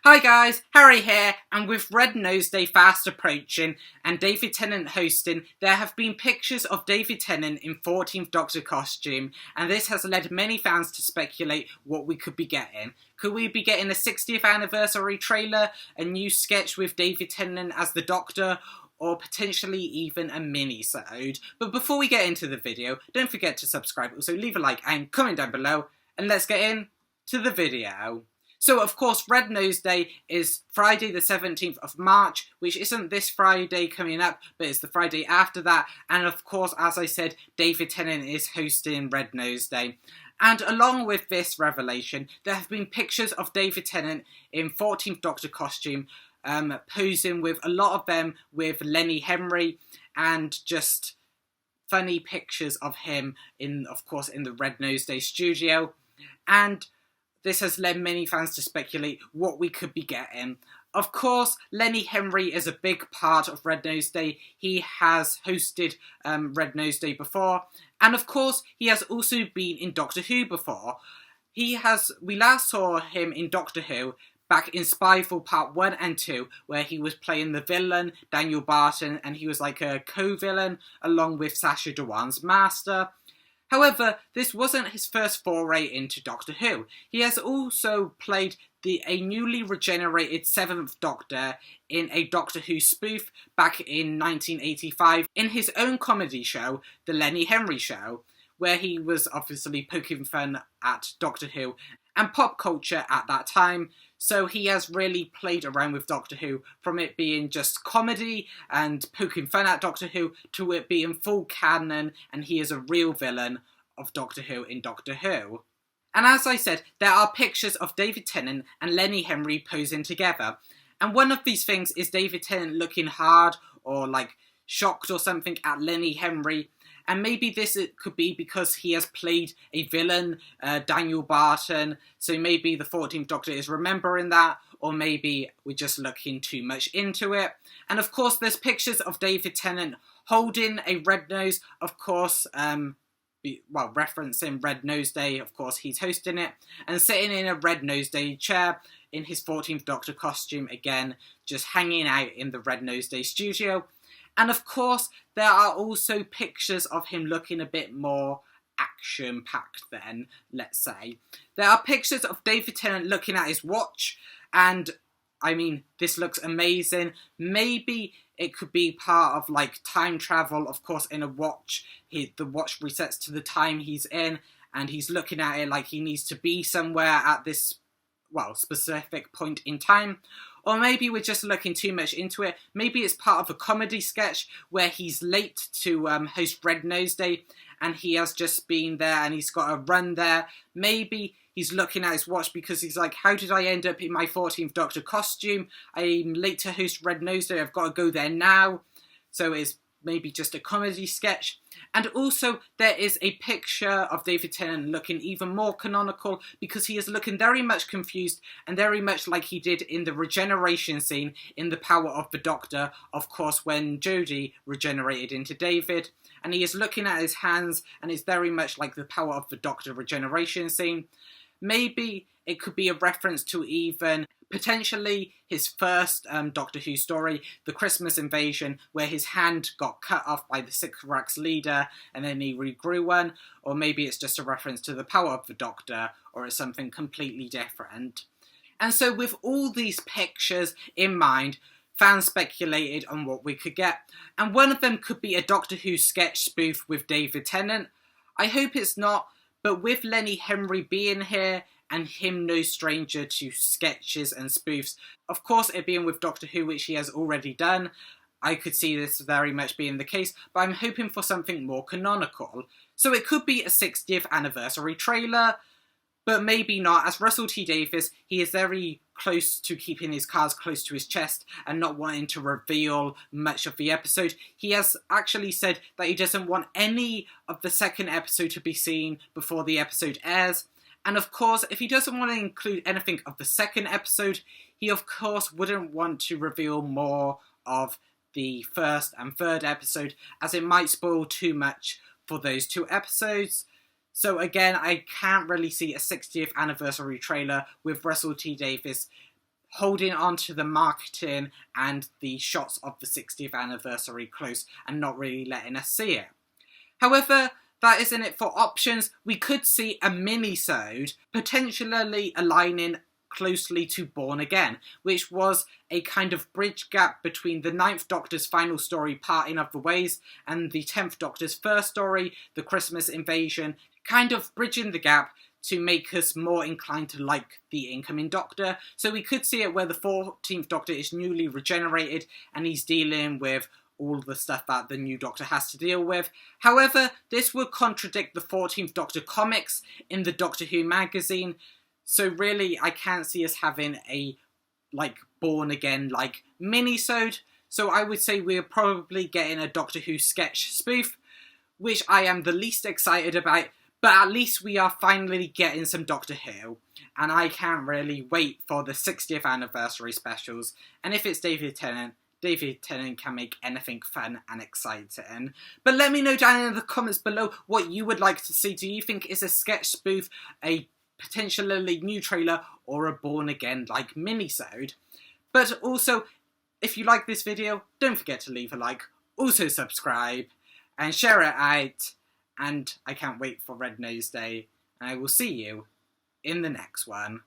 Hi guys, Harry here, and with Red Nose Day fast approaching and David Tennant hosting, there have been pictures of David Tennant in 14th Doctor costume, and this has led many fans to speculate what we could be getting. Could we be getting a 60th anniversary trailer, a new sketch with David Tennant as the Doctor, or potentially even a mini-sode? But before we get into the video, don't forget to subscribe, also leave a like and comment down below, and let's get into the video. So, of course, Red Nose Day is Friday the 17th of March, which isn't this Friday coming up, but it's the Friday after that. And, of course, as I said, David Tennant is hosting Red Nose Day. And along with this revelation, there have been pictures of David Tennant in 14th Doctor costume, posing with a lot of them with Lenny Henry, and just funny pictures of him in the Red Nose Day studio. And this has led many fans to speculate what we could be getting. Of course, Lenny Henry is a big part of Red Nose Day. He has hosted Red Nose Day before. And of course, he has also been in Doctor Who before. We last saw him in Doctor Who back in Spyfall Part 1 and 2, where he was playing the villain, Daniel Barton, and he was like a co-villain along with Sacha Dhawan's master. However, this wasn't his first foray into Doctor Who. He has also played a newly regenerated 7th Doctor in a Doctor Who spoof back in 1985 in his own comedy show, The Lenny Henry Show, where he was obviously poking fun at Doctor Who and pop culture at that time. So he has really played around with Doctor Who, from it being just comedy and poking fun at Doctor Who to it being full canon, and he is a real villain of Doctor Who in Doctor Who. And as I said, there are pictures of David Tennant and Lenny Henry posing together. And one of these things is David Tennant looking hard or like shocked or something at Lenny Henry. And maybe it could be because he has played a villain, Daniel Barton, so maybe the 14th Doctor is remembering that, or maybe we're just looking too much into it. And of course, there's pictures of David Tennant holding a red nose, of course, referencing Red Nose Day, of course, he's hosting it, and sitting in a Red Nose Day chair in his 14th Doctor costume, again, just hanging out in the Red Nose Day studio. And of course, there are also pictures of him looking a bit more action-packed then, let's say. There are pictures of David Tennant looking at his watch, and, I mean, this looks amazing. Maybe it could be part of, like, time travel, of course, in a watch. The watch resets to the time he's in, and he's looking at it like he needs to be somewhere at this, specific point in time. Or maybe we're just looking too much into it. Maybe it's part of a comedy sketch where he's late to host Red Nose Day, and he has just been there and he's got a run there. Maybe he's looking at his watch because he's like, how did I end up in my 14th Doctor costume? I'm late to host Red Nose Day, I've got to go there now. So it's maybe just a comedy sketch. And also, there is a picture of David Tennant looking even more canonical because he is looking very much confused and very much like he did in the regeneration scene in The Power of the Doctor, of course, when Jodie regenerated into David. And he is looking at his hands, and it's very much like the Power of the Doctor regeneration scene. Maybe it could be a reference to even potentially his first Doctor Who story, The Christmas Invasion, where his hand got cut off by the Sycorax leader and then he regrew one. Or maybe it's just a reference to the Power of the Doctor, or it's something completely different. And so with all these pictures in mind, fans speculated on what we could get. And one of them could be a Doctor Who sketch spoof with David Tennant. I hope it's not, but with Lenny Henry being here, and him no stranger to sketches and spoofs, of course it being with Doctor Who, which he has already done, I could see this very much being the case, but I'm hoping for something more canonical. So it could be a 60th anniversary trailer, but maybe not. As Russell T Davies, he is very close to keeping his cards close to his chest and not wanting to reveal much of the episode. He has actually said that he doesn't want any of the second episode to be seen before the episode airs. And of course, if he doesn't want to include anything of the second episode, he of course wouldn't want to reveal more of the first and third episode, as it might spoil too much for those two episodes. So again, I can't really see a 60th anniversary trailer with Russell T Davies holding on to the marketing and the shots of the 60th anniversary close and not really letting us see it. However, that isn't it for options. We could see a minisode potentially aligning closely to Born Again, which was a kind of bridge gap between the 9th Doctor's final story, Parting of the Ways, and the 10th Doctor's first story, The Christmas Invasion, kind of bridging the gap to make us more inclined to like the incoming Doctor. So we could see it where the 14th Doctor is newly regenerated and he's dealing with all the stuff that the new Doctor has to deal with. However, this would contradict the 14th Doctor comics in the Doctor Who magazine, so really I can't see us having a Born Again minisode. So I would say we're probably getting a Doctor Who sketch spoof, which I am the least excited about, but at least we are finally getting some Doctor Who, and I can't really wait for the 60th anniversary specials. And if it's David Tennant can make anything fun and exciting. But let me know down in the comments below what you would like to see. Do you think it's a sketch spoof, a potentially new trailer, or a Born Again minisode? But also, if you like this video, don't forget to leave a like, also subscribe, and share it out. And I can't wait for Red Nose Day, and I will see you in the next one.